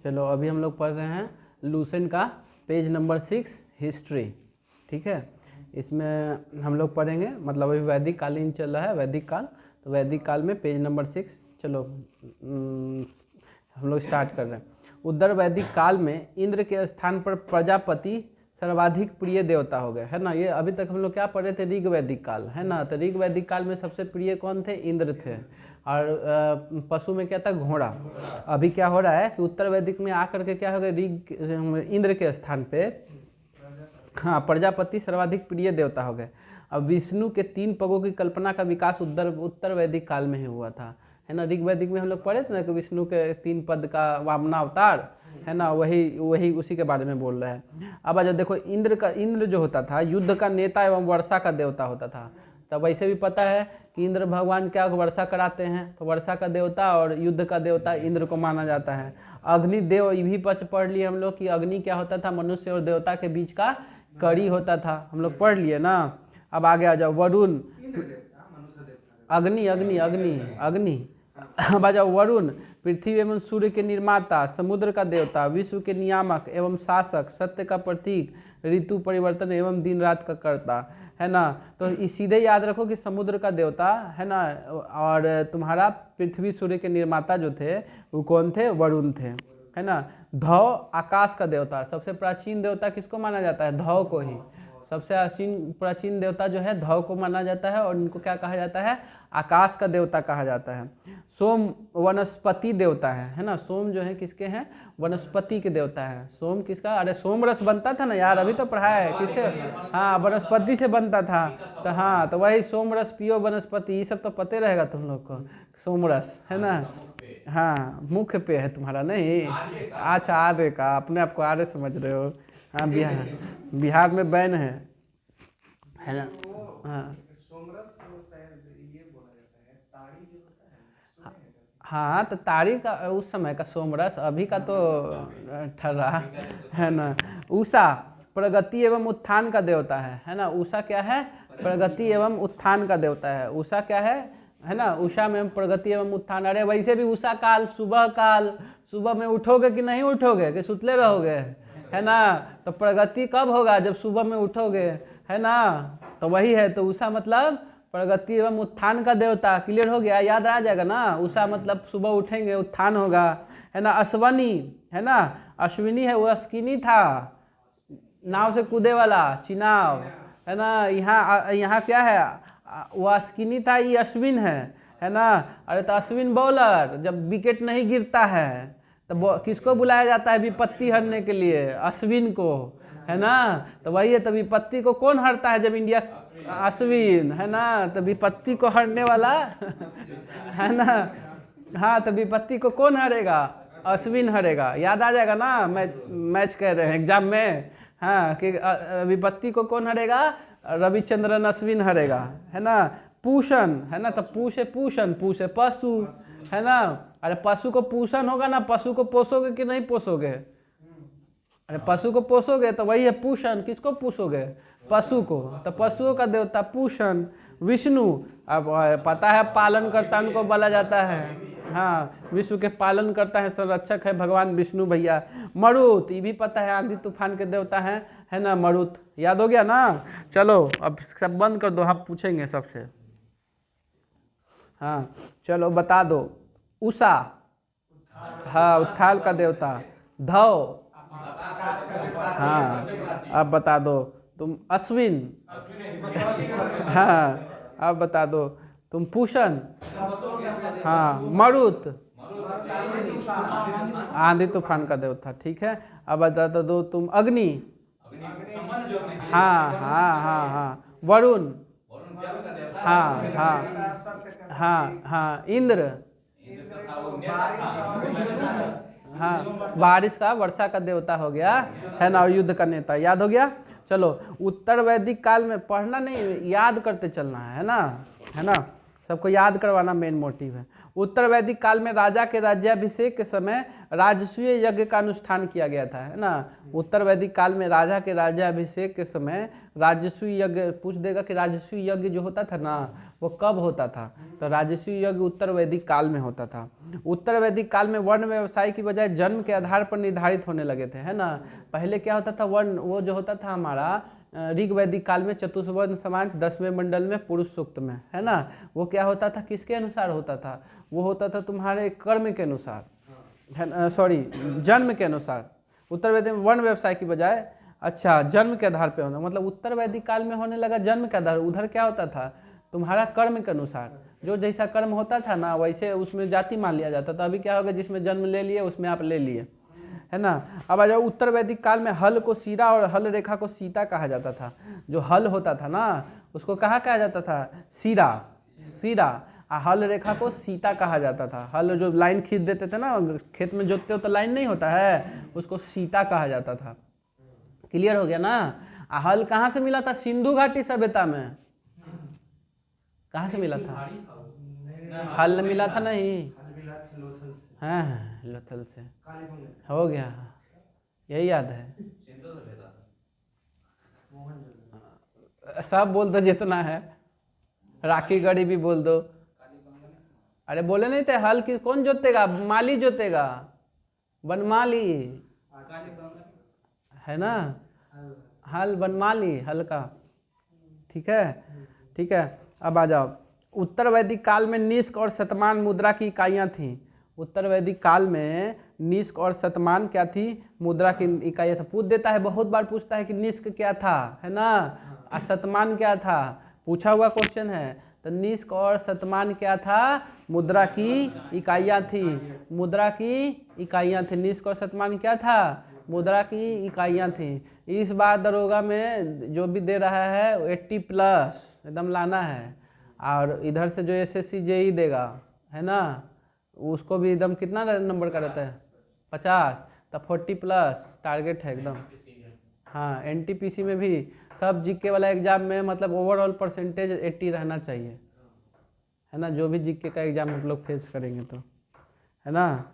चलो अभी हम लोग पढ़ रहे हैं लूसेंट का पेज नंबर 6 हिस्ट्री। ठीक है, इसमें हम लोग पढ़ेंगे, मतलब अभी वैदिक कालीन चल रहा है, वैदिक काल, तो वैदिक काल में पेज नंबर 6। चलो हम लोग स्टार्ट कर रहे हैं। उत्तर वैदिक काल में इंद्र के स्थान पर प्रजापति सर्वाधिक प्रिय देवता हो गए, है ना। ये अभी तक हम लोग क्या पढ़ रहे थे, ऋग वैदिक काल, है ना। तो ऋग वैदिक काल में सबसे प्रिय कौन थे, इंद्र थे। और पशु में क्या था, घोड़ा। अभी क्या हो रहा है कि उत्तर वैदिक में आकर के क्या हो गया, ऋग इंद्र के स्थान पे हाँ प्रजापति सर्वाधिक प्रिय देवता हो गए। अब विष्णु के 3 पगों की कल्पना का विकास उत्तर वैदिक काल में ही हुआ था, है ना। ऋग वैदिक में हम लोग पढ़े थे ना कि विष्णु के 3 पद का वामनावतार, है ना, वही उसी के बारे में बोल रहे हैं। अब जब देखो इंद्र जो होता था युद्ध का नेता एवं वर्षा का देवता होता था। तब वैसे भी पता है कि इंद्र भगवान क्या वर्षा कराते हैं, तो वर्षा का देवता और युद्ध का देवता इंद्र को माना जाता है। अग्निदेव, ये भी पढ़ लिए हम लोग कि अग्नि क्या होता था, मनुष्य और देवता के बीच का कड़ी होता था, हम लोग पढ़ लिए ना। अब आगे आ जाओ, वरुण, अग्नि अग्नि अग्नि अग्नि अब आ जाओ, वरुण पृथ्वी एवं सूर्य के निर्माता, समुद्र का देवता, विश्व के नियामक एवं शासक, सत्य का प्रतीक, ऋतु परिवर्तन एवं दिन रात का कर्ता, है ना। तो सीधे याद रखो कि समुद्र का देवता, है ना, और तुम्हारा पृथ्वी सूर्य के निर्माता जो थे वो कौन थे, वरुण थे, है ना। धौ आकाश का देवता, सबसे प्राचीन देवता किसको माना जाता है, धौ को ही। सबसे प्राचीन देवता जो है धौ को माना जाता है, और इनको क्या कहा जाता है, आकाश का देवता कहा जाता है। सोम वनस्पति देवता है ना। सोम जो है किसके हैं, वनस्पति के देवता है। सोम किसका, अरे सोम रस बनता था ना यार, अभी तो पढ़ा है किससे, हाँ वनस्पति से बनता था। तो हाँ, तो वही सोम रस पियो वनस्पति, ये सब तो पते रहेगा तुम लोग को, सोम रस, है ना। हाँ मुख्य पे है तुम्हारा, नहीं अच्छा आर्य का, अपने आप को आर्य समझ रहे हो। हाँ बिहार में बैन है ना। हाँ हाँ, तो ताड़ी का उस समय का सोमरस, अभी का तो ठर्रा, है ना। उषा प्रगति एवं उत्थान का देवता है ना। उषा क्या है, प्रगति एवं उत्थान का देवता है। उषा क्या है ना, उषा में प्रगति एवं उत्थान। अरे वैसे भी उषा काल, सुबह काल, सुबह में उठोगे कि नहीं उठोगे, कि सुतले रहोगे, है ना। तो प्रगति कब होगा, जब सुबह में उठोगे, है ना। तो वही है, तो उषा मतलब प्रगति एवं उत्थान का देवता। क्लियर हो गया, याद आ जाएगा ना। उषा मतलब सुबह उठेंगे उत्थान होगा, है ना। अश्वनी, है ना, अश्विनी है, वो अस्किनी था, नाव से कूदे वाला, चिनाव, है ना। यहाँ क्या है, वो अस्किनी था, ये अश्विन है ना। अरे तो अश्विन बॉलर, जब विकेट नहीं गिरता है तो किसको बुलाया जाता है विपत्ति हरने के लिए, अश्विन को, है ना। तो वही है, तो विपत्ति को कौन हरता है जब इंडिया, अश्विन, है ना। तो विपत्ति को हरने वाला है ना। हाँ, तो विपत्ति को कौन हरेगा, अश्विन हरेगा। याद आ जाएगा ना, मैच कह रहे हैं एग्जाम में, हाँ, कि विपत्ति को कौन हरेगा, रविचंद्रन अश्विन हरेगा, है ना। पूषण, है ना, तो पूष है पूषण, पूष है पशु, है ना। अरे पशु को पूषण होगा ना, पशु को पोसोगे कि नहीं पोसोगे, अरे पशु को पोसोगे तो वही है पूषण। किसको पूछोगे, पशु को, तो पशुओं का देवता पूषण। विष्णु, अब पता है पालन करता उनको बोला जाता है, हाँ, विश्व के पालन करता है, संरक्षक है भगवान विष्णु भैया। मरुत, ये भी पता है आंधी तूफान के देवता है ना, मरुत। याद हो गया ना। चलो अब सब बंद कर दो, हम पूछेंगे सबसे। हाँ चलो बता दो। उषा, हाँ उत्थान का देवता। धौ, हाँ अब बता दो तुम। अश्विन, हाँ अब बता दो तुम। पूषण, हाँ। मरुत, आंधी तूफान का देवता, ठीक है। अब बता दो तुम। अग्नि, हाँ हाँ हाँ हाँ। वरुण, हाँ हाँ हाँ हाँ। इंद्र, हाँ बारिश का, वर्षा का देवता हो गया, है ना, और युद्ध का नेता। याद हो गया। चलो उत्तर वैदिक काल में पढ़ना नहीं, याद करते चलना है ना, है ना। सबको याद करवाना मेन मोटिव है। उत्तर वैदिक काल में राजा के राज्याभिषेक के समय राजसूय यज्ञ का अनुष्ठान किया गया था, है ना। उत्तर वैदिक काल में राजा के राज्याभिषेक के समय राजसूय यज्ञ, पूछ देगा कि राजसूय यज्ञ जो होता था ना, वो कब होता था? तो राजसी यज्ञ उत्तर वैदिक काल में होता था। उत्तर वैदिक काल में वर्ण व्यवसाय की बजाय जन्म के आधार पर निर्धारित होने लगे थे, है ना। पहले क्या होता था, वर्ण वो जो होता था हमारा ऋग वैदिक काल में चतुर्वर्ण समाज 10वें मंडल में पुरुष सूक्त में, है ना, वो क्या होता था, किसके अनुसार होता था? वो होता था तुम्हारे कर्म के अनुसार, है ना, सॉरी जन्म के अनुसार। उत्तर वैदिक में वर्ण व्यवसाय की बजाय अच्छा जन्म के आधार पे होना, मतलब उत्तर वैदिक काल में होने लगा जन्म के आधार। उधर क्या होता था, तुम्हारा कर्म के अनुसार, जो जैसा कर्म होता था ना वैसे उसमें जाति मान लिया जाता था। अभी क्या होगा, जिसमें जन्म ले लिए उसमें आप ले लिए, है ना। अब आ जाओ उत्तर वैदिक काल में हल को सीरा और हल रेखा को सीता कहा जाता था। जो हल होता था ना उसको कहा जाता था, सीरा, सीरा, हल रेखा को सीता कहा जाता था। हल जो लाइन खींच देते थे ना, खेत में जोतते हो तो लाइन नहीं होता है, उसको सीता कहा जाता था। क्लियर हो गया ना। हल कहाँ से मिला था? सिंधु घाटी सभ्यता में। कहाँ से मिला था? हल मिला था नहीं, हाँ लोथल से हो गया, यही याद है। सब बोल दो जितना है, राखी गढ़ी भी बोल दो। अरे बोले नहीं थे, हल की कौन जोतेगा? माली जोतेगा, बनमाली, है ना, हल बनमाली, हल का। ठीक है, ठीक है। अब आ जाओ, उत्तर वैदिक काल में निष्क और शतमान मुद्रा की इकाइयाँ थीं। उत्तर वैदिक काल में निष्क और शतमान क्या थी? मुद्रा की इकाइयाँ था। पूछ देता है, बहुत बार पूछता है कि निष्क क्या था, है ना, और शतमान क्या था, पूछा हुआ क्वेश्चन है। तो निष्क और शतमान क्या था? मुद्रा की इकाइयाँ थी, मुद्रा की इकाइयाँ थी। निष्क और शतमान क्या था? मुद्रा की इकाइयाँ थी। इस बार दरोगा में जो भी दे रहा है 80+ एकदम लाना है, और इधर से जो SSC JEE देगा, है ना, उसको भी एकदम कितना नंबर का रहता है? 50, तो 40+ टारगेट है एकदम। हाँ NTPC में भी सब जीके वाला एग्जाम में मतलब ओवरऑल परसेंटेज 80 रहना चाहिए, है ना, जो भी जीके का एग्जाम हम लोग फेस करेंगे तो, है ना।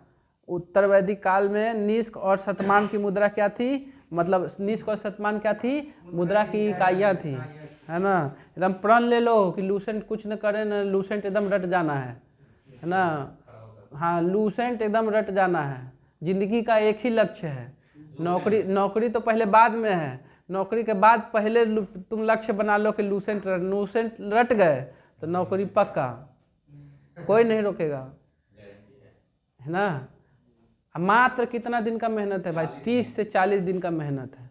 उत्तर वैदिक काल में निष्क और शतमान की मुद्रा क्या थी? मतलब निष्क और शतमान क्या थी? मुद्रा की इकाइयाँ थी, है ना। एकदम प्रण ले लो कि लूसेंट कुछ न करे न, लूसेंट एकदम रट जाना है ना। हाँ लूसेंट एकदम रट जाना है। जिंदगी का एक ही लक्ष्य है, नौकरी। नौकरी तो पहले बाद में है, नौकरी के बाद पहले तुम लक्ष्य बना लो कि लूसेंट रट गए तो नौकरी पक्का, कोई नहीं रोकेगा, है ना। मात्र कितना दिन का मेहनत है भाई? 30 से 40 दिन का मेहनत है।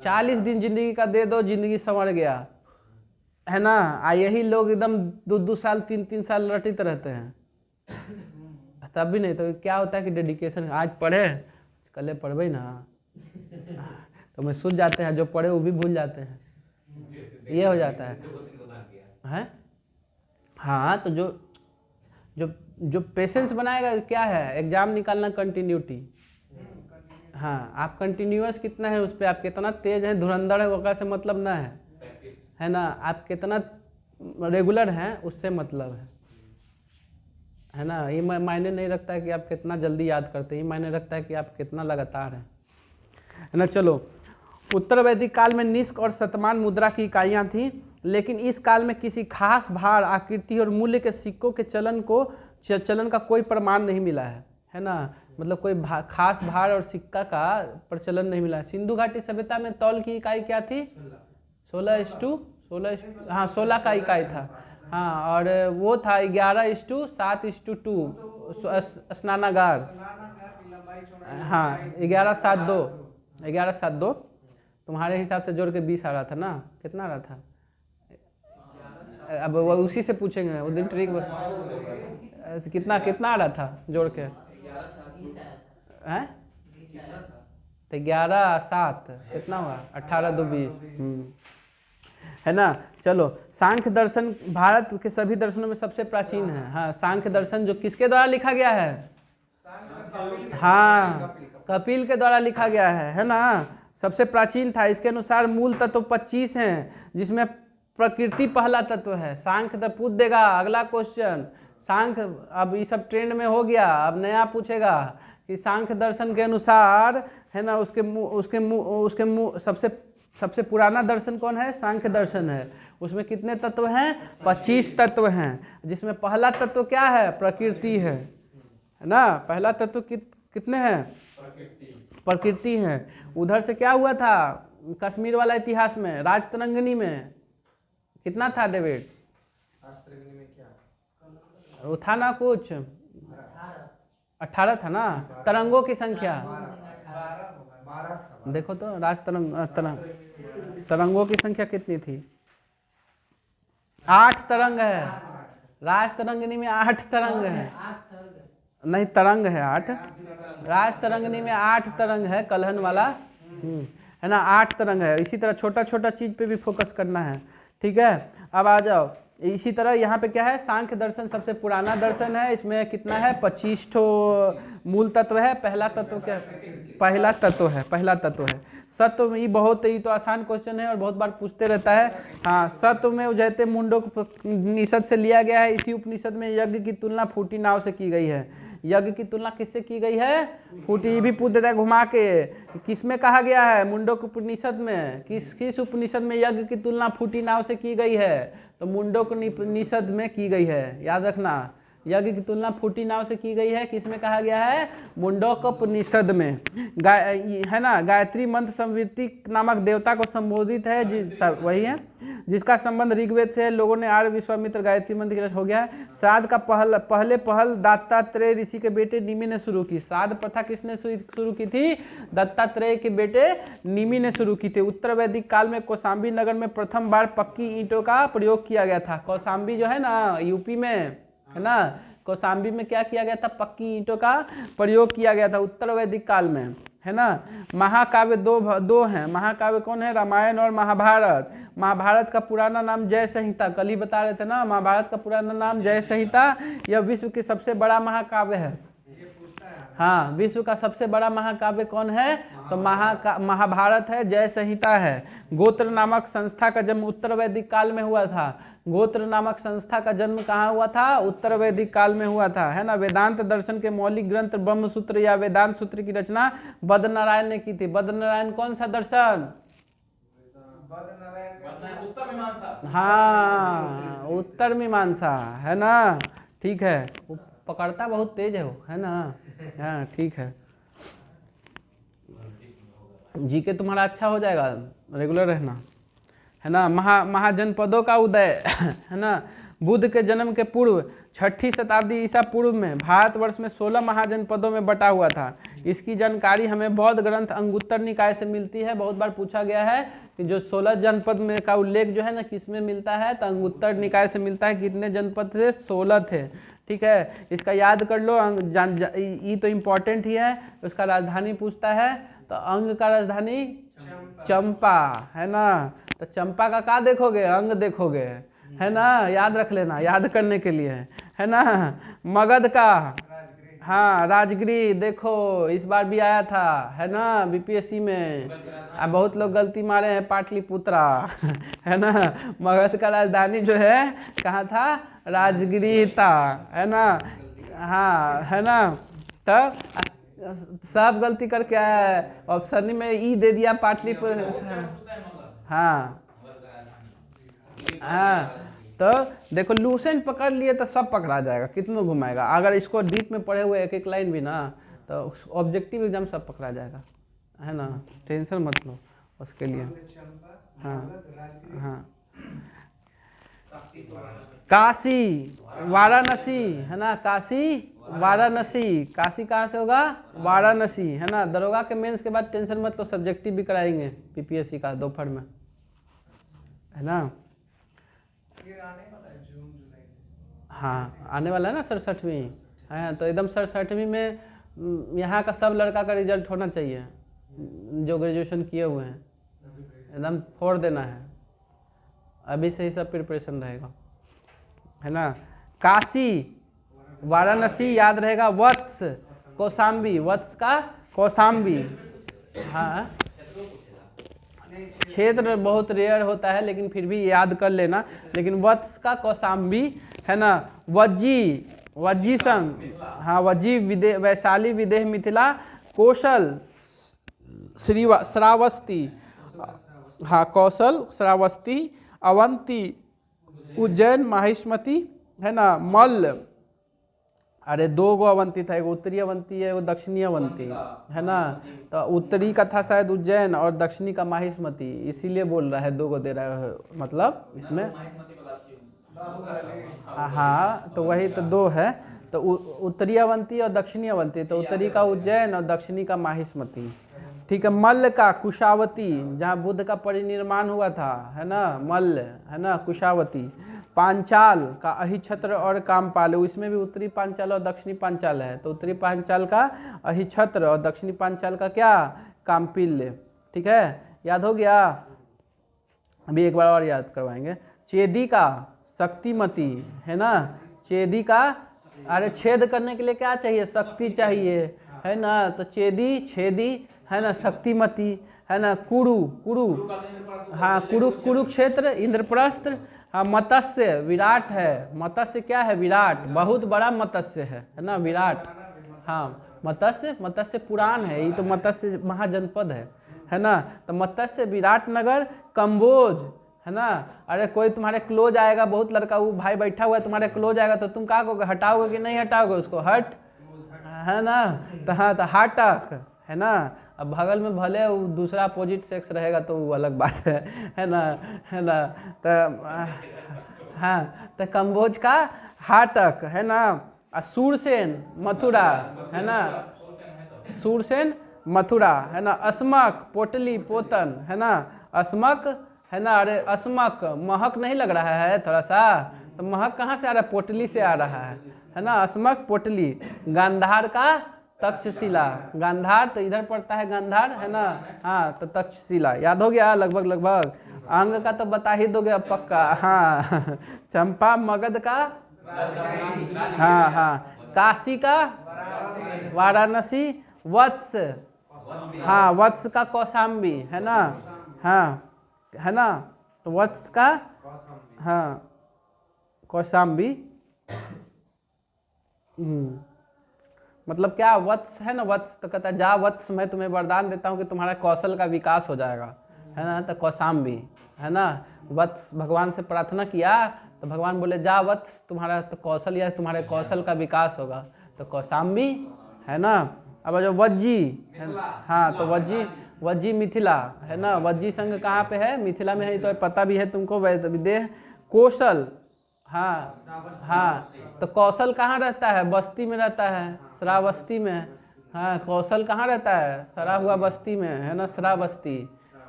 40 दिन जिंदगी का दे दो, जिंदगी संवर गया, है ना। यही लोग एकदम 2-2 साल 3-3 साल रटित रहते हैं, तब भी नहीं। तो क्या होता है कि डेडिकेशन, आज पढ़े कल पढ़बे ना, तो मैं सूझ जाते हैं, जो पढ़े वो भी भूल जाते हैं, ये हो जाता है। हाँ तो जो जो जो पेशेंस बनाएगा, क्या है एग्जाम निकालना, कंटिन्यूटी। हाँ आप कंटिन्यूअस कितना है उस पर, आप कितना तेज है, धुरंधर है, वगैरह से मतलब ना है ना, आप कितना रेगुलर हैं उससे मतलब है ना। ये मायने नहीं रखता है कि आप कितना जल्दी याद करते हैं, ये मायने रखता है कि आप कितना लगातार हैं, है ना। चलो, उत्तर वैदिक काल में निष्क और शतमान मुद्रा की इकाइयाँ थीं, लेकिन इस काल में किसी खास भार, आकृति और मूल्य के सिक्कों के चलन का कोई प्रमाण नहीं मिला है ना। मतलब कोई खास भार और सिक्का का प्रचलन नहीं मिला है। सिंधु घाटी सभ्यता में तौल की इकाई क्या थी? 16:16, हाँ 16 का इकाई था। हाँ और वो था 11:7:2 स्नानागार। हाँ 11:7:2 तुम्हारे हिसाब से जोड़ के 20 आ रहा था ना, कितना आ रहा था? अब वो उसी से पूछेंगे उस दिन ट्रिक, कितना कितना आ रहा था जोड़ के? हैं तो 11:7 कितना हुआ? 18:2:20, है ना। चलो, सांख्य दर्शन भारत के सभी दर्शनों में सबसे प्राचीन है। हाँ सांख्य दर्शन जो किसके द्वारा लिखा गया है? हाँ कपिल के द्वारा लिखा गया है ना। सबसे प्राचीन था। इसके अनुसार मूल तत्व 25 हैं, जिसमें प्रकृति पहला तत्व है। सांख्य तो पूछ देगा अगला क्वेश्चन, सांख्य अब ये सब ट्रेंड में हो गया, अब नया पूछेगा कि सांख्य दर्शन के अनुसार, है ना, उसके सबसे पुराना दर्शन कौन है? सांख्य दर्शन है। उसमें कितने तत्व हैं? 25 तत्व हैं, जिसमें पहला तत्व क्या है? प्रकृति है ना। पहला तत्व कितने हैं? प्रकृति है। उधर से क्या हुआ था कश्मीर वाला इतिहास में, राजतरंगिणी में कितना था डेविड? वो था ना कुछ 18 था ना। तरंगों की संख्या देखो तो, तरंगों की संख्या कितनी थी? 8 तरंग है। राज तरंगिणी में 8 तरंग है, नहीं तरंग है 8। राज तरंगिणी में 8 तरंग है, कलहन वाला है ना, 8 तरंग है। इसी तरह छोटा छोटा चीज पे भी फोकस करना है, ठीक है। अब आ जाओ, इसी तरह यहाँ पे क्या है? सांख्य दर्शन सबसे पुराना दर्शन है। इसमें कितना है? 25 ठो मूल तत्व है। पहला तत्व क्या? पहला तत्व है सत्व में। ये बहुत ही तो आसान क्वेश्चन है और बहुत बार पूछते रहता है। हाँ, सत्व में जैसे मुंडकोपनिषद से लिया गया है। इसी उपनिषद में यज्ञ की तुलना फूटी नाव से की गई है। यज्ञ की तुलना किससे की गई है? फूटी। भी पूछ देता है घुमा के, किस में कहा गया है? मुंडकोपनिषद में। किस उपनिषद में यज्ञ की तुलना फूटी नाव से की गई है? तो मुंडकोपनिषद में की गई है, याद रखना। यज्ञ की तुलना फूटी नाव से की गई है, किस में कहा गया है? मुंडकोपनिषद में। है ना, गायत्री मंत्र संवृत्ति नामक देवता को संबोधित है, वही है जिसका संबंध ऋग्वेद से है। लोगों ने आर्य विश्वामित्र गायत्री मंत्र की हो गया है। श्राद्ध का पहल दत्तात्रेय ऋषि के बेटे निमि ने शुरू की। श्राद्ध प्रथा किसने शुरू की थी? दत्तात्रेय के बेटे निमि ने शुरू की थी। उत्तर वैदिक काल में कौशाम्बी नगर में प्रथम बार पक्की ईंटों का प्रयोग किया गया था। कौशाम्बी जो है ना, यूपी में है ना, कौशाम्बी में क्या किया गया था? पक्की ईंटों का प्रयोग किया गया था उत्तर वैदिक काल में, है ना। महाकाव्य दो हैं। महाकाव्य कौन है? रामायण और महाभारत। महाभारत का पुराना नाम जय संहिता, कल ही बता रहे थे ना। महाभारत का पुराना नाम जय संहिता। यह विश्व की सबसे बड़ा महाकाव्य है। हाँ, विश्व का सबसे बड़ा महाकाव्य कौन है? तो महाभारत है, जय संहिता है। गोत्र नामक संस्था का जन्म उत्तर वैदिक काल में हुआ था। गोत्र नामक संस्था का जन्म कहाँ हुआ था? उत्तर वैदिक काल में हुआ था, है ना। वेदांत दर्शन के मौलिक ग्रंथ ब्रह्म सूत्र या वेदांत सूत्र की रचना बद्रनारायण ने की थी। बद्रनारायण कौन सा दर्शन? हाँ, उत्तर मीमांसा, है ना। ठीक है, पकड़ता बहुत तेज है वो, है ना। हाँ, ठीक है। जीके तुम्हारा अच्छा हो जाएगा, रेगुलर रहना, है ना। महाजनपदों का उदय, है ना। बुद्ध के जन्म के पूर्व 6ठी शताब्दी ईसा पूर्व में भारतवर्ष में 16 महाजनपदों में बटा हुआ था। इसकी जानकारी हमें बौद्ध ग्रंथ अंगुत्तर निकाय से मिलती है। बहुत बार पूछा गया है कि जो 16 जनपद में का उल्लेख जो है ना किस में मिलता है? तो अंगुत्तर निकाय से मिलता है। कितने जनपद थे? 16 थे, ठीक है। इसका याद कर लो, ये तो इम्पोर्टेंट ही है। उसका राजधानी पूछता है, तो अंग का राजधानी चंपा, है ना। तो चंपा का क्या देखोगे? अंग देखोगे, है ना। याद रख लेना, याद करने के लिए, है ना। मगध का, हाँ, राजगिरी देखो, इस बार भी आया था, है ना, बीपीएससी में। अब बहुत लोग गलती मारे हैं, पाटलिपुत्रा, है ना। मगध का राजधानी जो है कहाँ था? राजगिरी था, है ना। हाँ, है ना। तब सब गलती करके आया है। ऑप्शन में ई दे दिया, पाटलिपुत्र। हाँ हाँ, तो देखो लूसेंट पकड़ लिए तो सब पकड़ा जाएगा, कितना घुमाएगा। अगर इसको डीप में पढ़े हुए एक एक लाइन भी ना, तो ऑब्जेक्टिव एग्जाम सब पकड़ा जाएगा, है ना। टेंशन मत लो उसके लिए। हाँ हाँ, काशी वाराणसी, है ना। काशी वाराणसी, काशी कहाँ से होगा? वाराणसी, है ना। दरोगा के मेंस के बाद टेंशन मत लो, सब्जेक्टिव भी कराएंगे पीपीएससी का दोपहर में, है ना। हाँ, आने वाला है ना 67वीं, है तो एकदम 67वीं में यहाँ का सब लड़का का रिजल्ट होना चाहिए जो ग्रेजुएशन किए हुए हैं, एकदम फोड़ देना है। अभी से ही सब प्रिपरेशन रहेगा, है ना। काशी वाराणसी याद रहेगा। वत्स कौशाम्बी, वत्स का कौशाम्बी। हाँ, क्षेत्र बहुत रेयर होता है लेकिन फिर भी याद कर लेना। लेकिन वत्स का कौशाम्बी, है ना। वज्जी संघ, हाँ, वज्जी वैशाली विदेह मिथिला कौशल श्रावस्ती, हाँ, कौशल श्रावस्ती अवंती, उज्जैन, माहिष्मती, है ना, मल्ल। अरे दो गो अवंती था, एक उत्तरी अवंती है, वो दक्षिणी अवंती, है ना। तो उत्तरी का था शायद उज्जैन और दक्षिणी का माहिष्मती, इसीलिए बोल रहा है दो गो दे रहा है, मतलब इसमें। हाँ तो वही तो दो है। तो उत्तरी अवंती और दक्षिणी अवंती, तो उत्तरी का उज्जैन और दक्षिणी का माहिष्मती। ठीक है। मल्ल का कुशावती, जहाँ बुद्ध का परिनिर्माण हुआ था, है ना, मल्ल, है ना, कुशावती। पांचाल का अहिछत्र और कामपाल, इसमें भी उत्तरी पांचाल और दक्षिणी पांचाल है, तो उत्तरी पांचाल का अहिछत्र और दक्षिणी पांचाल का क्या, कामपिल्य। ठीक है, याद हो गया। अभी एक बार और याद करवाएंगे। चेदी का शक्तिमती, है ना, चेदी का, अरे छेद करने के लिए क्या चाहिए, शक्ति चाहिए, है ना, तो चेदी, छेदी, है ना, शक्तिमती, है ना। कुरु, कुरु, हाँ कुरुक्षेत्र, इंद्रप्रस्थ। हाँ मत्स्य, विराट है, मत्स्य क्या है, विराट, बहुत बड़ा मत्स्य है ना, विराट। हाँ मत्स्य, मत्स्य पुराण है, ये तो मत्स्य महाजनपद है ना। तो मत्स्य, विराट नगर, कम्बोज, है ना। अरे कोई तुम्हारे क्लोज आएगा, बहुत लड़का वो भाई बैठा हुआ है तुम्हारे क्लोज आएगा, तो तुम क्या कहोगे, हटाओगे कि नहीं हटाओगे उसको, हट, है ना। तो हाँ, तो हाटक, है ना। अब बगल में भले वो दूसरा अपोजिट सेक्स रहेगा तो वो अलग बात है ना, है ना। तो हाँ, तो कम्बोज का हाटक, है ना। सूरसेन, मथुरा, है ना, सूरसेन, मथुरा, है ना। अस्मक, पोटली, पोतन, है ना, अस्मक, है ना। अरे अस्मक, महक नहीं लग रहा है थोड़ा सा, तो महक कहाँ से आ रहा है, पोटली से आ रहा है ना, अस्मक, पोटली। गांधार का तक्षशिला, गांधार तो इधर पड़ता है गांधार, है ना। हाँ तो तक्षशिला याद हो गया लगभग लगभग। अंग का तो बता ही दोगे अब पक्का। हाँ चंपा, मगध का, हाँ हाँ, काशी का, वाराणसी, वत्स, हाँ वत्स का कौशाम्बी, है ना। हाँ, है ना, तो वत्स का, हाँ कौशाम्बी। मतलब क्या, वत्स है ना, वत्स तो कहता है जा वत्स, मैं तुम्हें वरदान देता हूँ कि तुम्हारा कौशल का विकास हो जाएगा, है ना। तो कौशाम्बी, है ना। वत्स, भगवान से प्रार्थना किया तो भगवान बोले जा वत्स, तुम्हारा तो कौशल या तुम्हारे कौशल का विकास होगा, तो कौशाम्बी, है ना। अब जो वज्जी है, हाँ तो वज्जी, वज्जी मिथिला, है ना। वज्जी संघ कहाँ पे है, मिथिला में है, तो पता भी है तुमको, विदेह। कौशल, हाँ हाँ, तो कौशल कहाँ रहता है, बस्ती में रहता है, श्रावस्ती में। हाँ कौशल कहाँ रहता है, सरा हुआ बस्ती में, है ना, श्रावस्ती।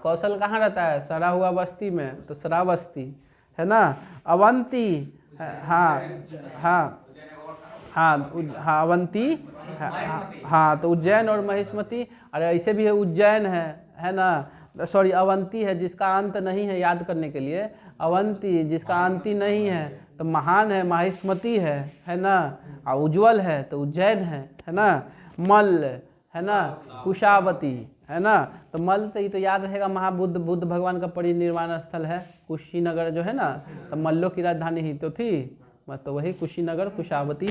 कौशल कहाँ रहता है, सरा हुआ बस्ती में, तो श्रावस्ती, है ना। अवंती, हाँ हाँ हाँ, हाँ अवंती, हाँ तो उज्जैन और महिष्मती। अरे ऐसे भी है, उज्जैन है ना, सॉरी अवंती है जिसका अंत नहीं है, याद करने के लिए, अवंती जिसका अंत नहीं है, तो महान है, माहिष्मती है ना। और उज्जवल है तो उज्जैन है ना। मल्ल, है ना, कुशावती, है ना। तो मल्ल तो ये तो याद रहेगा, महाबुद्ध, बुद्ध भगवान का परिनिर्वाण स्थल है, कुशीनगर जो है ना, तो मल्लों की राजधानी ही तो थी, तो वही कुशीनगर, कुशावती,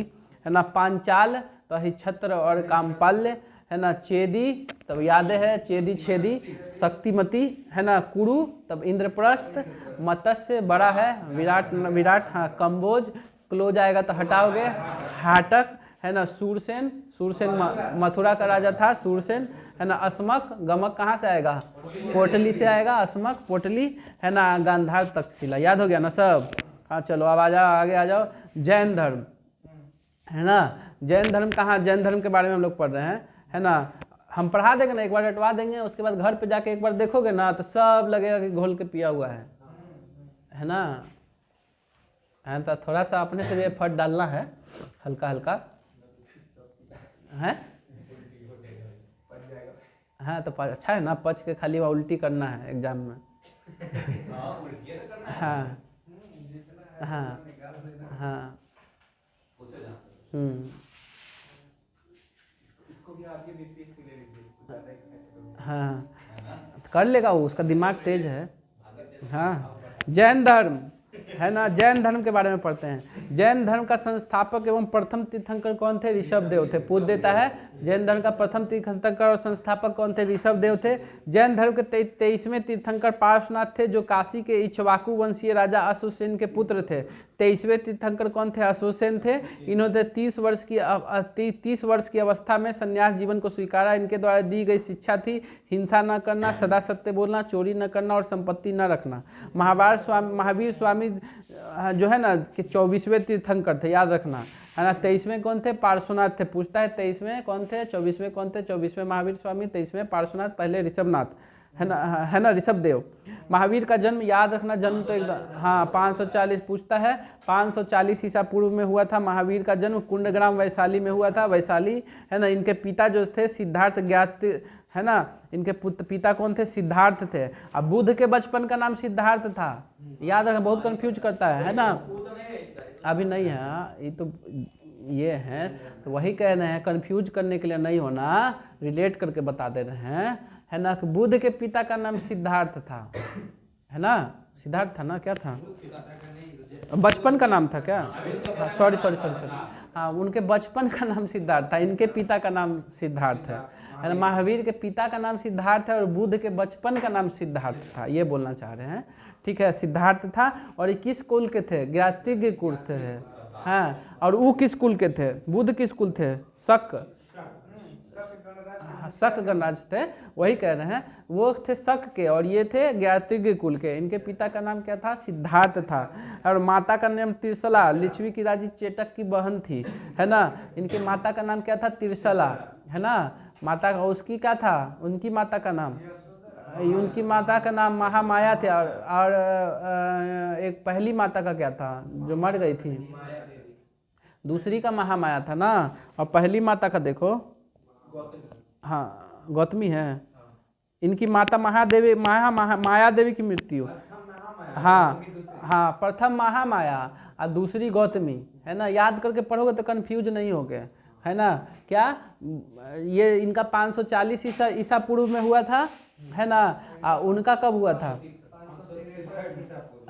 है ना। पांचाल तो अहिछत्र और कामपाल्य, है ना। चेदी तब याद है, चेदी, छेदी, शक्तिमती, है ना। कुरु तब इंद्रप्रस्थ, मत्स्य बड़ा है, विराट, विराट, हाँ कम्बोज, क्लोज आएगा तो हटाओगे, हाटक, है ना। सूरसेन, सूरसेन मथुरा का राजा था, सूरसेन, है ना। अस्मक, गमक कहाँ से आएगा, पोटली से आएगा, अस्मक, पोटली, है ना। गांधार, तक्षशिला, याद हो गया ना सब। हाँ चलो अब आ जाओ, आगे आ जाओ। जैन धर्म, है ना। जैन धर्म कहाँ, जैन धर्म के बारे में हम लोग पढ़ रहे हैं, है ना। हम पढ़ा देंगे ना, एक बार रटवा देंगे, उसके बाद घर पे जाके एक बार देखोगे ना, तो सब लगेगा कि घोल के पिया हुआ है ना। है तो थोड़ा सा अपने से भी एफर्ट डालना है, हल्का हल्का, है। हाँ तो अच्छा है ना, पच के खाली उल्टी करना है एग्जाम में। हाँ हाँ हाँ, हाँ कर लेगा वो, उसका दिमाग तेज है। हाँ जैन धर्म, है ना, जैन धर्म के बारे में पढ़ते हैं। जैन धर्म का संस्थापक एवं प्रथम तीर्थंकर कौन थे? ऋषभदेव थे। पूछ देता है जैन धर्म का प्रथम तीर्थंकर और संस्थापक कौन थे? ऋषभदेव थे। जैन धर्म के 23वें तीर्थंकर पार्श्वनाथ थे, जो काशी के इक्ष्वाकु वंशीय राजा अश्वसेन के पुत्र थे। 23वें तीर्थंकर कौन थे? अश्वसेन थे। इन्होंने 30 वर्ष की अवस्था में संन्यास जीवन को स्वीकारा। इनके द्वारा दी गई शिक्षा थी हिंसा न करना, सदा सत्य बोलना, चोरी न करना और संपत्ति न रखना। महावीर स्वामी जो है ना कि 24वें तीर्थंकर थे, याद रखना, है ना। 23वें कौन थे? पार्श्वनाथ थे। पूछता है 23वें कौन थे, 24वें कौन थे? 24वें महावीर स्वामी, 23वें पार्श्वनाथ, पहले ऋषभनाथ, है ना ऋषभदेव। महावीर का जन्म याद रखना, जन्म तो एकदम हाँ 540 पूछता है, 540 ईसा पूर्व में हुआ था। महावीर का जन्म कुंडग्राम वैशाली में हुआ था। वैशाली, है ना। इनके पिता जो थे सिद्धार्थ ज्ञात, है ना। इनके पिता कौन थे? सिद्धार्थ थे। अब बुद्ध के बचपन का नाम सिद्धार्थ था, याद रखना, बहुत कंफ्यूज करता है ना। अभी नहीं है, ये तो ये हैं, तो वही कह रहे हैं, कंफ्यूज करने के लिए नहीं होना, रिलेट करके बता दे रहे हैं, है ना। कि बुद्ध के पिता का नाम सिद्धार्थ था, है ना। सिद्धार्थ था ना, क्या था? बचपन का नाम था क्या? सॉरी हाँ, उनके बचपन का नाम सिद्धार्थ था, इनके पिता का नाम सिद्धार्थ है ना। महावीर के पिता का नाम सिद्धार्थ है और बुद्ध के बचपन का नाम सिद्धार्थ था, ये बोलना चाह रहे हैं। ठीक है, सिद्धार्थ था। और ये किस कुल के थे? ज्ञातिज्ञ कुल थे, हाँ। और वो किस कुल के थे? बुद्ध किस कुल थे? शक गणराज थे, वही कह रहे हैं। वो थे शक के और ये थे ज्ञातिज्ञ कुल के। इनके पिता का नाम क्या था? सिद्धार्थ था। और माता का नाम त्रिशला, लिच्छवी की राजी चेटक की बहन थी, है ना। इनके माता का नाम क्या था? त्रिशला, है ना। माता का उसकी क्या था? उनकी माता का नाम, उनकी माता का नाम महामाया थे। और एक पहली माता का क्या था जो मर गई थी? दूसरी का महामाया था ना। और पहली माता का देखो, हाँ गौतमी है। इनकी माता महादेवी, माया देवी की मृत्यु, हाँ प्रथम महामाया और दूसरी गौतमी, है ना। याद करके पढ़ोगे तो कंफ्यूज नहीं होगे, है ना। क्या ये इनका 540 ईसा पूर्व में हुआ था, है ना। उनका कब हुआ था?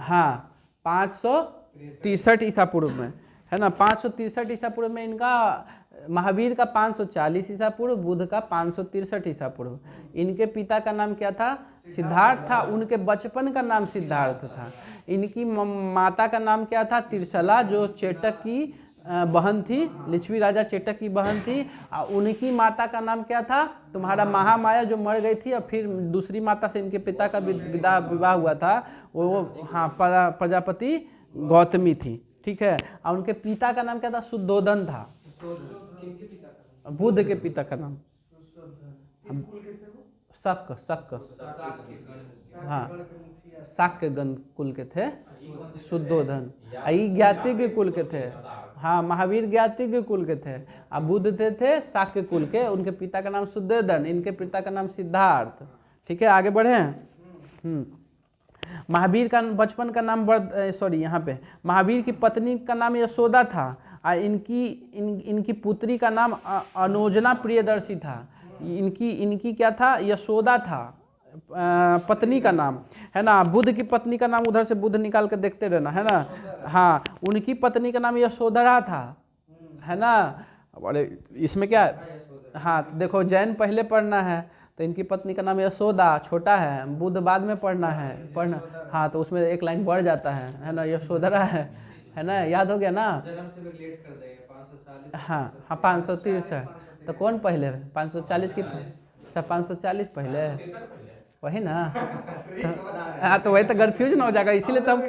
हाँ 563 ईसा पूर्व में, है ना। 563 ईसा पूर्व में इनका, महावीर का 540 ईसा पूर्व, बुद्ध का 563 ईसा पूर्व। इनके पिता का नाम क्या था? सिद्धार्थ था। उनके बचपन का नाम सिद्धार्थ था। इनकी माता का नाम क्या था? त्रिशला, जो चेटक की बहन थी, लिच्छवी राजा चेटक की बहन थी। और उनकी माता का नाम क्या था? तुम्हारा महामाया, जो मर गई थी और फिर दूसरी माता से इनके पिता का विवाह हुआ था, वो हाँ प्रजापति गौतमी थी। ठीक है। और उनके पिता का नाम क्या था? शुद्धोधन था। बुद्ध के पिता का नाम शक, हाँ शाक्य गण कुल के थे शुद्धोधन। ज्ञातिज्ञ कुल के थे, हाँ महावीर ज्ञातिज्ञ कुल के थे। अब बुद्ध थे शाक्य कुल के, उनके पिता का नाम शुद्धोधन, इनके पिता का नाम सिद्धार्थ। ठीक है, आगे बढ़े। महावीर का बचपन का नाम यहाँ पे महावीर की पत्नी का नाम यशोदा था। इनकी पुत्री का नाम अनोजना प्रियदर्शी था। इनकी क्या था? यशोदा था पत्नी का नाम, है ना। बुद्ध की पत्नी का नाम, उधर से बुद्ध निकाल के देखते रहना, है ना। हाँ, उनकी पत्नी का नाम यशोधरा था, है ना। अरे इसमें क्या, हाँ तो देखो जैन पहले पढ़ना है तो इनकी पत्नी का नाम यशोदा छोटा है, बुद्ध बाद में पढ़ना, हाँ तो उसमें एक लाइन बढ़ जाता है ना, यशोधरा है ना। याद हो गया ना। जन्म से लेट कर देंगे 540। हाँ 530 है तो कौन पहले? 540 की 540 पहले, वही ना। हाँ तो वही तो कन्फ्यूज ना हो जाएगा, इसीलिए तो हम,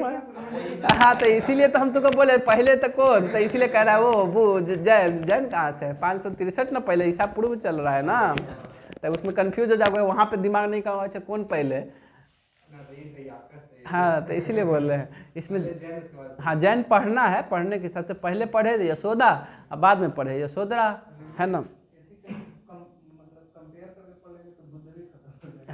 हाँ तो इसीलिए तो हम तुमको बोले पहले तो कौन, तो इसीलिए कह रहा है वो जैन कहाँ से? 563 ना, पहले ईसा पूर्व चल रहा है ना, तो उसमें कंफ्यूज हो जाओगे, वहाँ पे दिमाग नहीं का अच्छा कौन पहले। हाँ तो इसीलिए बोल रहे हैं इसमें। हाँ जैन पढ़ना है, पढ़ने के हिसाब से पहले पढ़े यशोदा और बाद में पढ़े यशोधरा, है ना।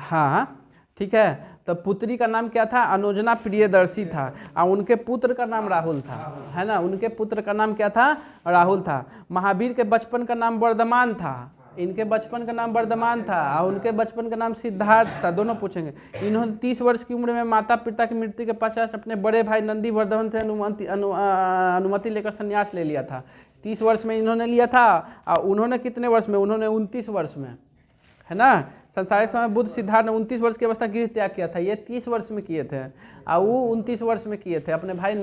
हाँ ठीक है। तो पुत्री का नाम क्या था? अनोजना प्रियदर्शी था। और उनके पुत्र का नाम राहुल था, है ना। उनके पुत्र का नाम क्या था? राहुल था। महावीर के बचपन का नाम वर्धमान था, इनके बचपन का नाम वर्धमान था और उनके बचपन का नाम सिद्धार्थ था, दोनों पूछेंगे। इन्होंने 30 वर्ष की उम्र में माता पिता की मृत्यु के पश्चात अपने बड़े भाई नंदी वर्धमान से अनुमति लेकर संन्यास ले लिया था। 30 वर्ष में इन्होंने लिया था और उन्होंने कितने वर्ष में, उन्होंने 29 वर्ष में, है ना। संसारिक समय बुद्ध सिद्धार्थ ने 29 वर्ष की अवस्था गृह त्याग किया था, ये 30 वर्ष में किए थे और वो 29 वर्ष में किए थे। अपने भाई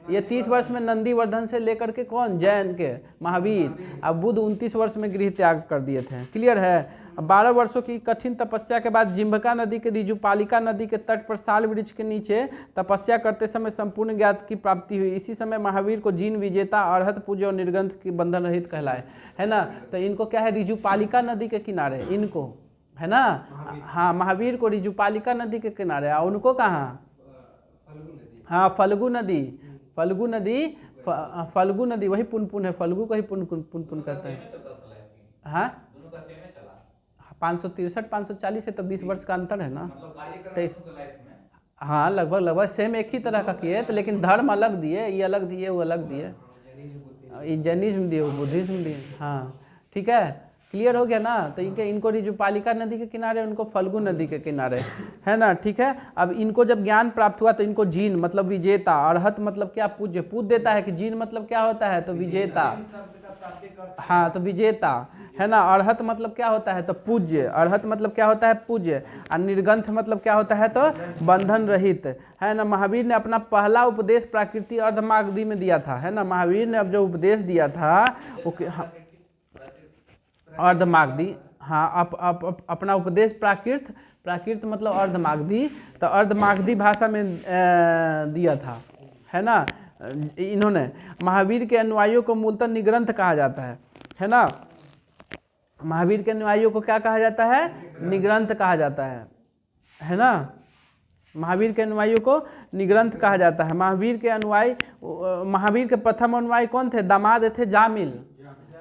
ये 30 वर्ष में नंदीवर्धन से लेकर के कौन, जैन के महावीर। अब बुद्ध 29 वर्ष में गृह त्याग कर दिए थे, क्लियर है। 12 वर्षों की कठिन तपस्या के बाद जिम्भका नदी के रिजुपालिका नदी के तट पर साल वृक्ष के नीचे तपस्या करते समय संपूर्ण ज्ञात की प्राप्ति हुई। इसी समय महावीर को जीन विजेता, अरहत पूज्य और निर्ग्रंथ की बंधन रहित कहलाए, है ना। तो इनको क्या है, रिजुपालिका नदी के किनारे इनको, है ना। हाँ, महावीर को रिजुपालिका नदी के किनारे, और उनको कहाँ, हाँ फल्गु नदी, फल्गु नदी वही पुनपुन है, फल्गु को ही पुनपुन कहते हैं। हाँ 563 540 है तो 20 वर्ष का अंतर है ना, 23। हाँ लगभग सेम एक ही तरह का किए तो, लेकिन धर्म अलग दिए, ये अलग दिए वो अलग दिए, ये जैनिज्म दिए वो बुद्धिज्म दिए। हाँ ठीक है, क्लियर हो गया ना। तो इनको रिजुपालिका नदी के किनारे, उनको फल्गु नदी के किनारे, है ना, ठीक है। अब इनको जब ज्ञान प्राप्त हुआ तो इनको जीन मतलब विजेता, अरहत मतलब क्या, पूज्य, पूज देता है कि जीन मतलब क्या होता है, तो विजेता, हाँ तो विजेता, है ना। अरहत मतलब क्या होता है, तो पूज्य, अरहत मतलब क्या होता है, पूज्य। और निर्ग्रंथ मतलब क्या होता है, तो बंधन रहित, है ना। महावीर ने अपना पहला उपदेश प्राकृति अर्धमागधी में दिया था, है ना। महावीर ने अब जो उपदेश दिया था वो अर्धमागधी, हाँ अपना उपदेश प्राकृत मतलब अर्धमागधी, तो अर्धमागधी भाषा में दिया था, है ना। इन्होंने महावीर के अनुयायियों को मूलतः निग्रंथ कहा जाता है ना। महावीर के अनुयायियों को क्या कहा जाता है, निग्रंथ कहा जाता है ना। महावीर के अनुयायियों को निग्रंथ कहा जाता है। महावीर के प्रथम अनुयायी कौन थे, दामाद थे जामिल,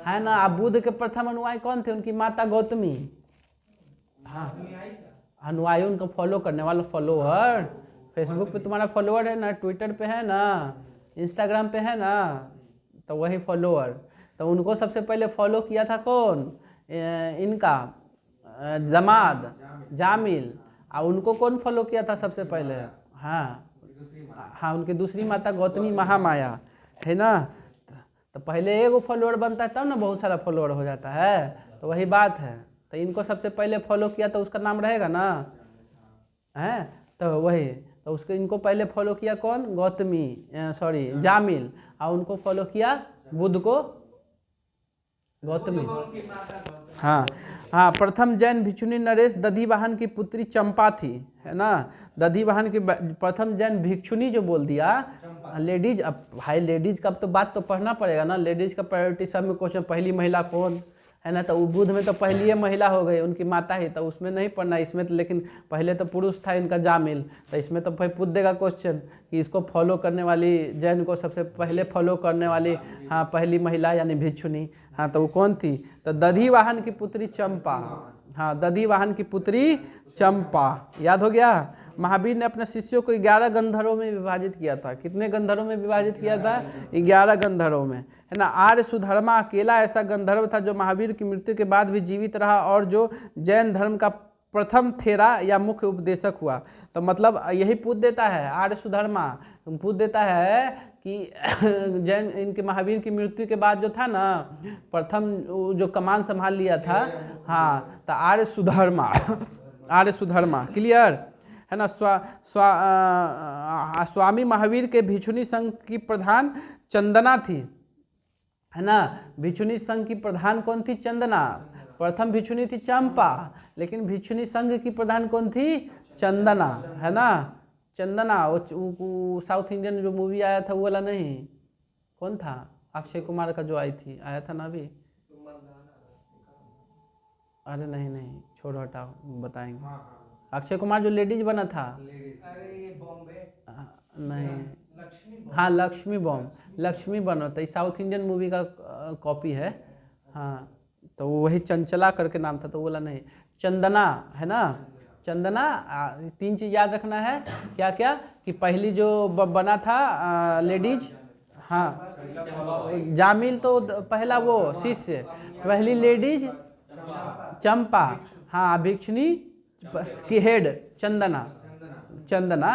है ना। अब बुद्ध के प्रथम अनुयायी कौन थे, उनकी माता गौतमी। हाँ अनुयायी उनको फॉलो करने वाला, फॉलोअर। फेसबुक पे तुम्हारा फॉलोअर है ना, ट्विटर पे है ना, इंस्टाग्राम पे है ना, तो वही फॉलोअर। तो उनको सबसे पहले फॉलो किया था कौन, इनका दामाद जामिल। और उनको कौन फॉलो किया था सबसे पहले, हाँ उनकी दूसरी माता गौतमी महामाया, है ना। तो पहले एगो फॉलोअर बनता है तब ना बहुत सारा फॉलोअर हो जाता है, तो वही बात है। तो इनको सबसे पहले फॉलो किया तो उसका नाम रहेगा ना, है तो वही। तो उसके इनको पहले फॉलो किया कौन, गौतमी जामिल, और उनको फॉलो किया बुद्ध को गौतमी। हाँ प्रथम जैन भिक्षुनी नरेश दधिवाहन की पुत्री चंपा थी, है ना। दधिवाहन की प्रथम जैन भिक्षुनी जो बोल दिया, लेडीज। अब भाई लेडीज का तो बात तो पढ़ना पड़ेगा ना, लेडीज का प्रायोरिटी सब में क्वेश्चन, पहली महिला कौन, है ना। तो बुद्ध में तो पहली ही महिला हो गई, उनकी माता ही, तो उसमें नहीं पढ़ना इसमें तो। लेकिन पहले तो पुरुष था इनका जामिल, तो इसमें तो भाई पूछ देगा क्वेश्चन कि इसको फॉलो करने वाली, जैन को सबसे पहले फॉलो करने वाली, हाँ पहली महिला यानी भिक्षुनी, हाँ तो वो कौन थी, तो दधिवाहन की पुत्री चंपा। हाँ दधिवाहन की पुत्री चंपा, याद हो गया। महावीर ने अपने शिष्यों को 11 गंधर्वों में विभाजित किया था। कितने गंधर्वों में विभाजित किया था, 11 गंधर्वों में, है ना। आर्य सुधर्मा अकेला ऐसा गंधर्व था जो महावीर की मृत्यु के बाद भी जीवित रहा और जो जैन धर्म का प्रथम थेरा या मुख्य उपदेशक हुआ। तो मतलब यही पूछ देता है, आर्य सुधर्मा पूछ देता है कि जैन इनके महावीर की मृत्यु के बाद जो था ना, प्रथम जो कमान संभाल लिया था, हाँ तो आर्य सुधर्मा, क्लियर है ना। स्वामी महावीर के भिक्षुनी संघ की प्रधान चंदना थी, है ना। भिक्षुनी संघ की प्रधान कौन थी, चंदना। प्रथम भिक्षुनी थी चंपा, लेकिन भिक्षुनी संघ की प्रधान कौन थी, चंदना, है ना। चंदना वो साउथ इंडियन जो मूवी आया था वो वाला नहीं, कौन था, अक्षय कुमार का जो आई थी, आया था ना अभी, अरे नहीं छोड़ो हटाओ, बताएंगे। अक्षय कुमार जो लेडीज बना था, नहीं, हाँ लक्ष्मी बना था, साउथ इंडियन मूवी का कॉपी है, हाँ तो वही चंचला करके नाम था, तो बोला नहीं, चंदना, है ना। चंदना 3 चीज़ याद रखना है, क्या क्या, कि पहली जो बना था लेडीज, हाँ जामिल तो पहला वो शिष्य, पहली लेडीज चंपा, हाँ भिक्षुणी की हेड चंदना, चंदना,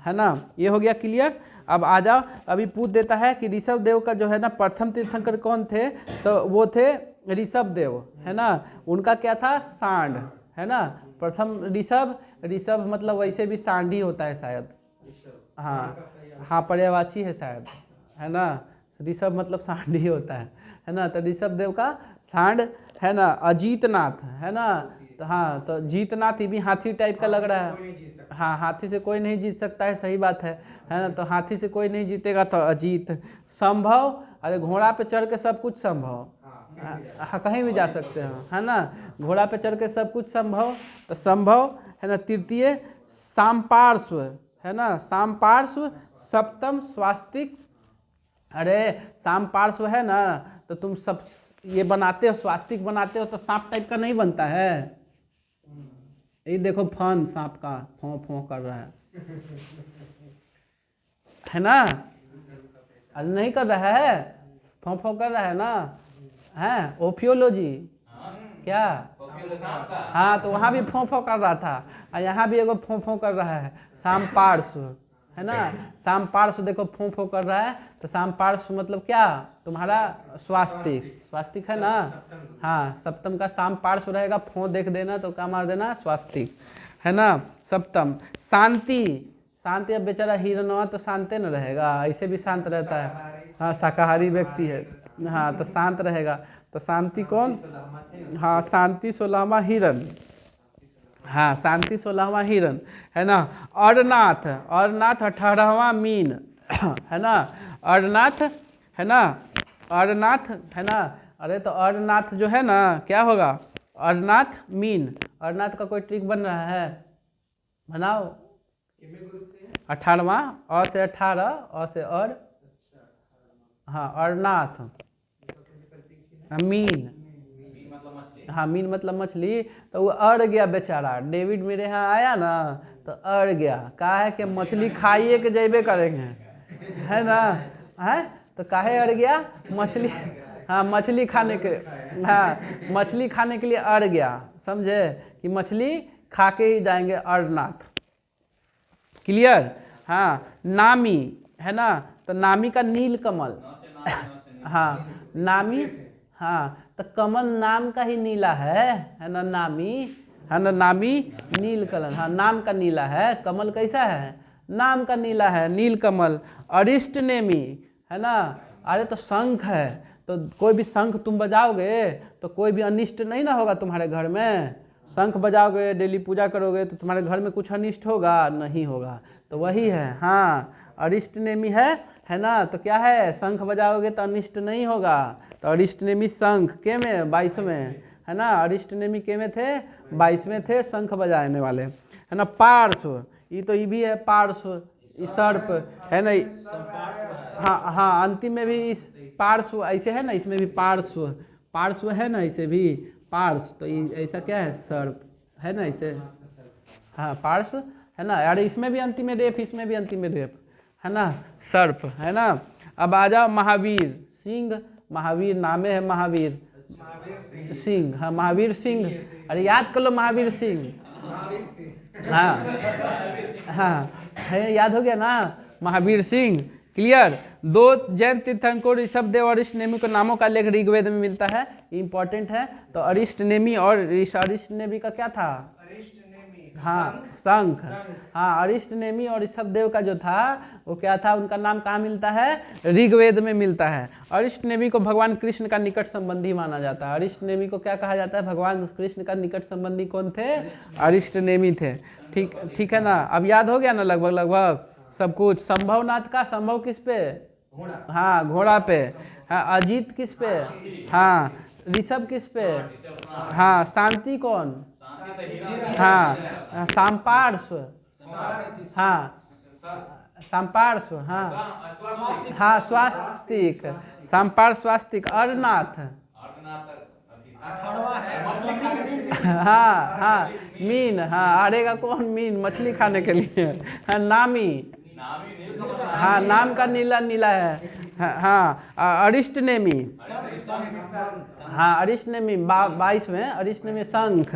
है ना। ये हो गया क्लियर। अब आ जाओ, अभी पूछ देता है कि ऋषभ देव का जो है ना प्रथम तीर्थंकर कौन थे, तो वो थे ऋषभ देव, है ना। उनका क्या था, सांड, है ना। प्रथम ऋषभ, ऋषभ मतलब वैसे भी सांड ही होता है शायद, हाँ हाँ पर्यायवाची है शायद, है ना। ऋषभ मतलब सांड ही होता है ना। तो ऋषभ देव का सांड, है ना। अजीतनाथ, है ना। तो हाँ, तो जीतनाथ ये भी हाथी टाइप का लग रहा है, हाँ हाथी से कोई नहीं जीत सकता है, सही बात है ना। तो हाथी से कोई नहीं जीतेगा, तो अजीत। संभव, अरे घोड़ा पे चढ़ के सब कुछ संभव, हाँ कहीं भी जा सकते हो, है ना। घोड़ा पे चढ़ के सब कुछ संभव, तो संभव, है ना। तृतीय सामपार्श्व, है ना, सामपार्श्व। सप्तम स्वास्तिक, अरे सामपार्श्व है ना, तो तुम सब ये बनाते हो, स्वास्तिक बनाते हो, तो सांप टाइप का नहीं बनता है। ये देखो फन सांप का फों फों कर रहा है ना। अरे नहीं कर रहा है, फों फों कर रहा है ना, है ओफियोलॉजी क्या, हाँ तो वहाँ भी फों फों कर रहा था, और यहाँ भी एगो फों फों कर रहा है। सामपार्श्व, है ना। सामपार्श्व देखो फों फों कर रहा है, तो सामपार्श्व मतलब क्या, तुम्हारा स्वास्तिक, स्वास्तिक है ना, हाँ सप्तम का सामपार्श्व रहेगा, फों देख देना तो क्या मार देना, स्वास्तिक, है ना। सप्तम शांति, शांति, अब बेचारा हिरणवा तो शांति न रहेगा, ऐसे भी शांत रहता है, हाँ शाकाहारी व्यक्ति है, हाँ तो शांत रहेगा। तो शांति कौन, हाँ शांति 16वां हिरण, हाँ शांति 16वां हिरण, है ना। अर्णनाथ, अर्णनाथ 18वां मीन, है ना। अर्णनाथ, है ना, अर्णनाथ, है ना। अरे तो अर्णनाथ जो है ना क्या होगा, अर्णनाथ मीन। अर्णनाथ का कोई ट्रिक बन रहा है, बनाओ। 18वां, अ से 18, अ से और, हाँ अर्णनाथ, मीन, हाँ मीन मतलब मछली। तो वो अड़ गया बेचारा, डेविड मेरे यहाँ आया ना तो अड़ गया, कहा है कि मछली खाइए के जेबे करेंगे, है ना, है तो काहे अड़ गया, मछली, हाँ मछली खाने के, हाँ मछली खाने के लिए अड़ गया, समझे कि मछली खा के ही जाएंगे, अर्णनाथ, क्लियर। हाँ नामी, है ना, तो नामी का नील कमल, हाँ नामी, हाँ तो कमल नाम का ही नीला है ना, नामी, है ना, नामी नील कमल, हाँ नाम का नीला है, कमल कैसा है, नाम का नीला है, नील कमल। अरिष्ट नेमी, है ना। अरे तो शंख है, तो कोई भी शंख तुम बजाओगे तो कोई भी अनिष्ट नहीं ना होगा तुम्हारे घर में, शंख बजाओगे, डेली पूजा करोगे, तो तुम्हारे घर में कुछ अनिष्ट होगा, नहीं होगा, तो वही है, हाँ अरिष्ट नेमी है ना। तो क्या है, शंख बजाओगे तो अनिष्ट नहीं होगा, तो अरिष्ट नेमी शंख के में 22वें, है ना। अरिष्ट नेमी के में थे, 22वें थे शंख बजाने वाले, है ना। पार्श्व, ये तो ये भी है पार्श्व, ये सर्प, है ना, हाँ हाँ अंतिम में भी इस पार्श्व ऐसे है ना, इसमें भी पार्श्व, पार्श्व है ना, इसे भी पार्श्व, तो ये ऐसा क्या है, सर्प, है ना इसे, हाँ पार्श्व, है ना। यार इसमें भी अंतिम में रेप, इसमें भी अंतिम में रेप, है ना, सर्प, है ना। अब आ जाओ महावीर, सिंह, महावीर नामे है महावीर सिंह, हाँ महावीर सिंह, अरे याद कर लो महावीर सिंह, हाँ हाँ है, याद हो गया ना, महावीर सिंह, क्लियर। दो जैन तीर्थंकर ऋषभ देव और अरिष्ट नेमी के नामों का लेख ऋग्वेद में मिलता है, इंपॉर्टेंट है। तो अरिष्ट नेमी और अरिष्ट नेमी का क्या था, हाँ शंख, हाँ अरिष्ट नेमी और ऋषभ देव का जो था वो क्या था, उनका नाम कहाँ मिलता है, ऋग्वेद में मिलता है। अरिष्ट नेमी को भगवान कृष्ण का निकट संबंधी माना जाता है। अरिष्ट नेमी को क्या कहा जाता है, भगवान कृष्ण का निकट संबंधी कौन थे, अरिष्ट नेमी थे, ठीक ठीक है ना। अब याद हो गया ना लगभग लगभग सब कुछ। संभवनाथ का संभव किस पे, हाँ घोड़ा पे, हाँ अजीत किस पे, हाँ ऋषभ किस पे, हाँ शांति कौन, हाँ सांपार्श्व, हाँ सांपार्श्व, हाँ हाँ स्वास्तिक, सांपार्श्व स्वास्तिक। अर्णनाथ, हाँ हाँ मीन, हाँ अरेगा कौन, मीन मछली खाने के लिए, हाँ नामी, हाँ नाम का नीला नीला है, हाँ अरिष्ट नेमी, हाँ अरिष्टनेमि 22 में अरिष्टनेमि शंख,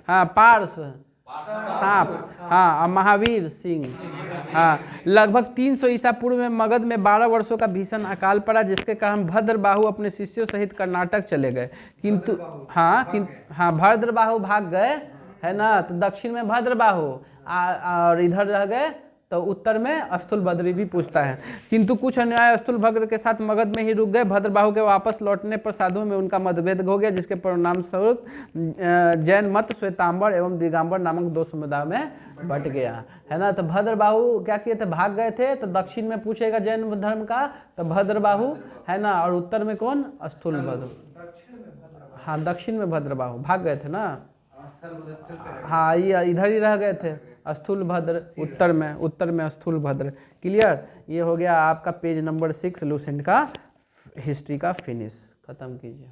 हाँ पार्स सांप, हाँ और महावीर सिंह। हाँ लगभग 300 ईसा पूर्व में मगध में 12 वर्षों का भीषण अकाल पड़ा, जिसके कारण भद्रबाहु अपने शिष्यों सहित कर्नाटक चले गए। किंतु हाँ भद्रबाहु भाग गए है ना, तो दक्षिण में भद्रबाहु और इधर रह गए, तो उत्तर में स्थूलभद्र भी पूछता है। किंतु कुछ अनुयायी स्थूलभद्र के साथ मगध में ही रुक गए। भद्रबाहु के वापस लौटने पर साधुओं में उनका मतभेद हो गया, जिसके परिणाम स्वरूप जैन मत श्वेतांबर एवं दिगंबर नामक 2 समुदाय में बट गया है ना। तो भद्रबाहु क्या किए थे, भाग गए थे, तो दक्षिण में पूछेगा जैन धर्म का तो भद्रबाहु है ना, और उत्तर में कौन, स्थूलभद्र। हाँ दक्षिण में भद्रबाहु भाग गए थे ना, हाँ ये इधर ही रह गए थे स्थूलभद्र, उत्तर में स्थूलभद्र। क्लियर, ये हो गया आपका पेज नंबर 6 लूसेंट का हिस्ट्री का फिनिश, खत्म कीजिए।